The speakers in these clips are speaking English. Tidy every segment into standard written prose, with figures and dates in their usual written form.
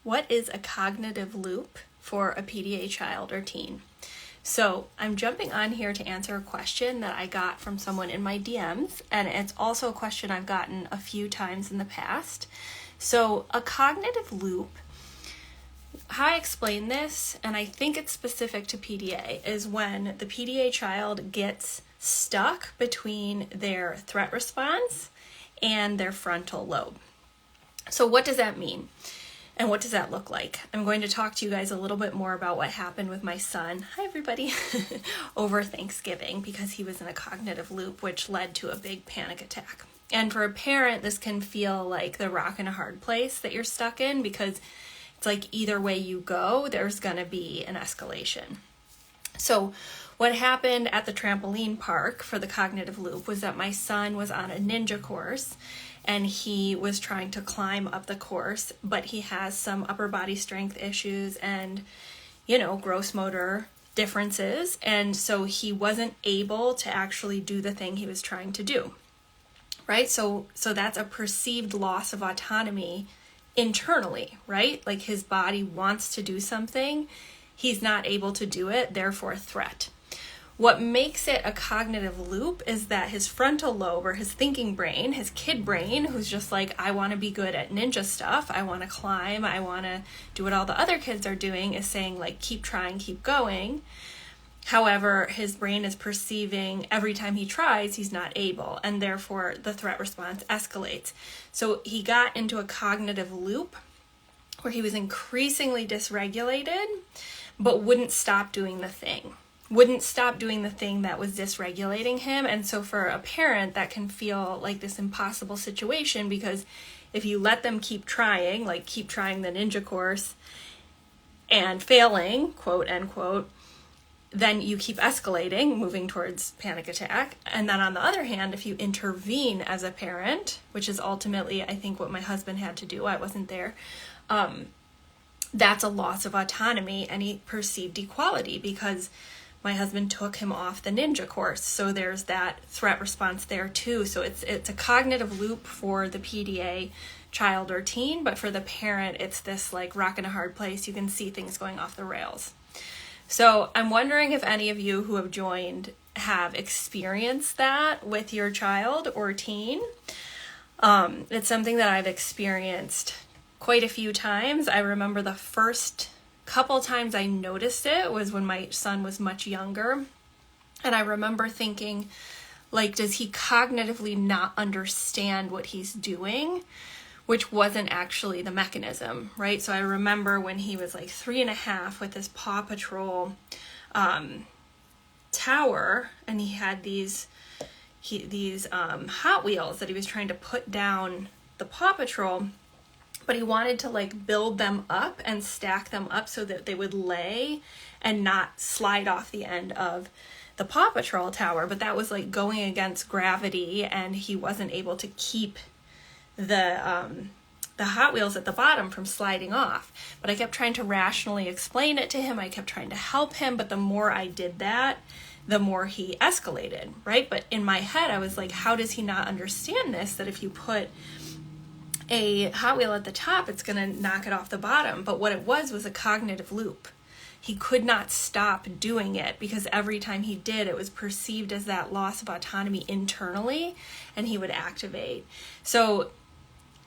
What is a cognitive loop for a PDA child or teen? So I'm jumping on here to answer a question that I got from someone in my DMs, and it's also a question I've gotten a few times in the past. So a cognitive loop, how I explain this, and I think it's specific to PDA, is when the PDA child gets stuck between their threat response and their frontal lobe. So what does that mean? And what does that look like? I'm going to talk to you guys a little bit more about what happened with my son, hi everybody, over Thanksgiving, because he was in a cognitive loop, which led to a big panic attack. And for a parent, this can feel like the rock and a hard place that you're stuck in, because it's like either way you go, there's going to be an escalation. So what happened at the trampoline park for the cognitive loop was that my son was on a ninja course, and he was trying to climb up the course, but he has some upper body strength issues and, gross motor differences. And so he wasn't able to actually do the thing he was trying to do, right? So that's a perceived loss of autonomy internally, right? Like his body wants to do something, he's not able to do it, therefore a threat. What makes it a cognitive loop is that his frontal lobe, or his thinking brain, his kid brain, who's just like, I want to be good at ninja stuff, I want to climb, I want to do what all the other kids are doing, is saying like, keep trying, keep going. However, his brain is perceiving every time he tries, he's not able, and therefore the threat response escalates. So he got into a cognitive loop where he was increasingly dysregulated, but wouldn't stop doing the thing. That was dysregulating him. And so for a parent, that can feel like this impossible situation, because if you let them keep trying the ninja course and failing, quote unquote, then you keep escalating, moving towards panic attack. And then on the other hand, if you intervene as a parent, which is ultimately, I think, what my husband had to do, I wasn't there, that's a loss of autonomy, and he perceived equality because my husband took him off the ninja course. So there's that threat response there too. So it's a cognitive loop for the PDA child or teen, but for the parent, it's this like rock and a hard place. You can see things going off the rails. So I'm wondering if any of you who have joined have experienced that with your child or teen. It's something that I've experienced quite a few times. I remember the first couple times I noticed it was when my son was much younger. And I remember thinking, like, does he cognitively not understand what he's doing? Which wasn't actually the mechanism, right? So I remember when he was like 3.5 with this Paw Patrol tower, and he had these Hot Wheels that he was trying to put down the Paw Patrol, but he wanted to like build them up and stack them up so that they would lay and not slide off the end of the Paw Patrol tower. But that was like going against gravity, and he wasn't able to keep the Hot Wheels at the bottom from sliding off. But I kept trying to rationally explain it to him. I kept trying to help him, but the more I did that, the more he escalated, right? But in my head, I was like, how does he not understand this? That if you put a Hot Wheel at the top, it's going to knock it off the bottom. But what it was a cognitive loop. He could not stop doing it because every time he did, it was perceived as that loss of autonomy internally, and he would activate. So,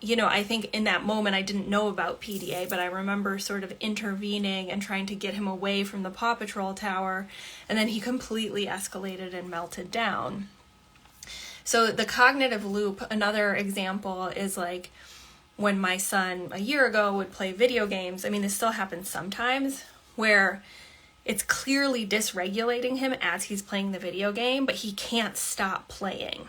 I think in that moment I didn't know about PDA, but I remember sort of intervening and trying to get him away from the Paw Patrol tower, and then he completely escalated and melted down. So the cognitive loop, another example is like when my son a year ago would play video games. I mean, this still happens sometimes, where it's clearly dysregulating him as he's playing the video game, but he can't stop playing,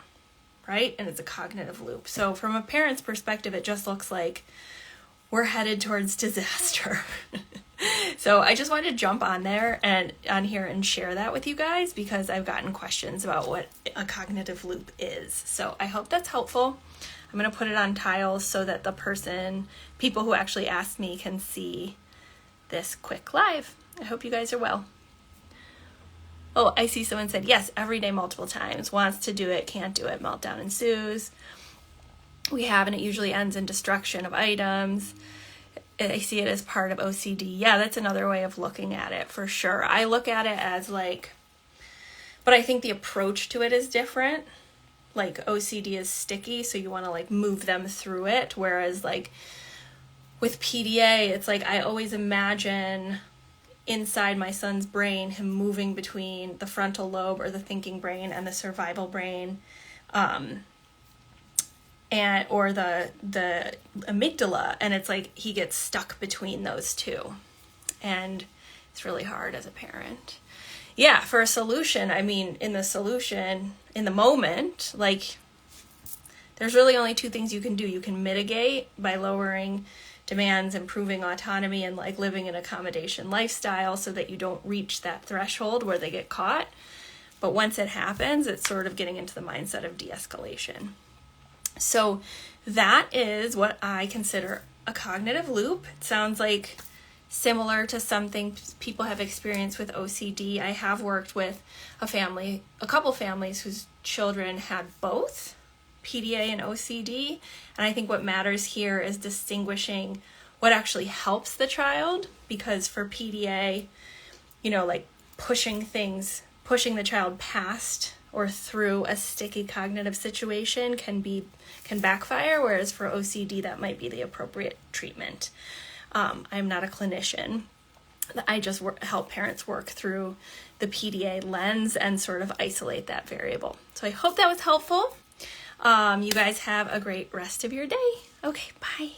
right? And it's a cognitive loop. So from a parent's perspective, it just looks like we're headed towards disaster. So I just wanted to jump on here and share that with you guys, because I've gotten questions about what a cognitive loop is. So I hope that's helpful. I'm going to put it on tiles so that people who actually asked me can see this quick live. I hope you guys are well. Oh, I see someone said, yes, every day, multiple times. Wants to do it, can't do it, meltdown ensues. We have, and it usually ends in destruction of items. I see it as part of OCD. Yeah, that's another way of looking at it for sure. I look at it as like, but I think the approach to it is different. Like OCD is sticky, so you want to like move them through it. Whereas like with PDA, it's like I always imagine inside my son's brain him moving between the frontal lobe or the thinking brain and the survival brain, and or the amygdala, and it's like he gets stuck between those two, and it's really hard as a parent. Yeah, for a solution, I mean, in the moment, like, there's really only two things you can do. You can mitigate by lowering demands, improving autonomy, and like living an accommodation lifestyle so that you don't reach that threshold where they get caught. But once it happens, it's sort of getting into the mindset of de-escalation. So that is what I consider a cognitive loop. It sounds like similar to something people have experienced with OCD. I have worked with a couple families whose children had both PDA and OCD. And I think what matters here is distinguishing what actually helps the child, because for PDA, you know, like pushing the child past or through a sticky cognitive situation can backfire, whereas for OCD, that might be the appropriate treatment. I'm not a clinician. I just help parents work through the PDA lens and sort of isolate that variable. So I hope that was helpful. You guys have a great rest of your day. Okay, bye.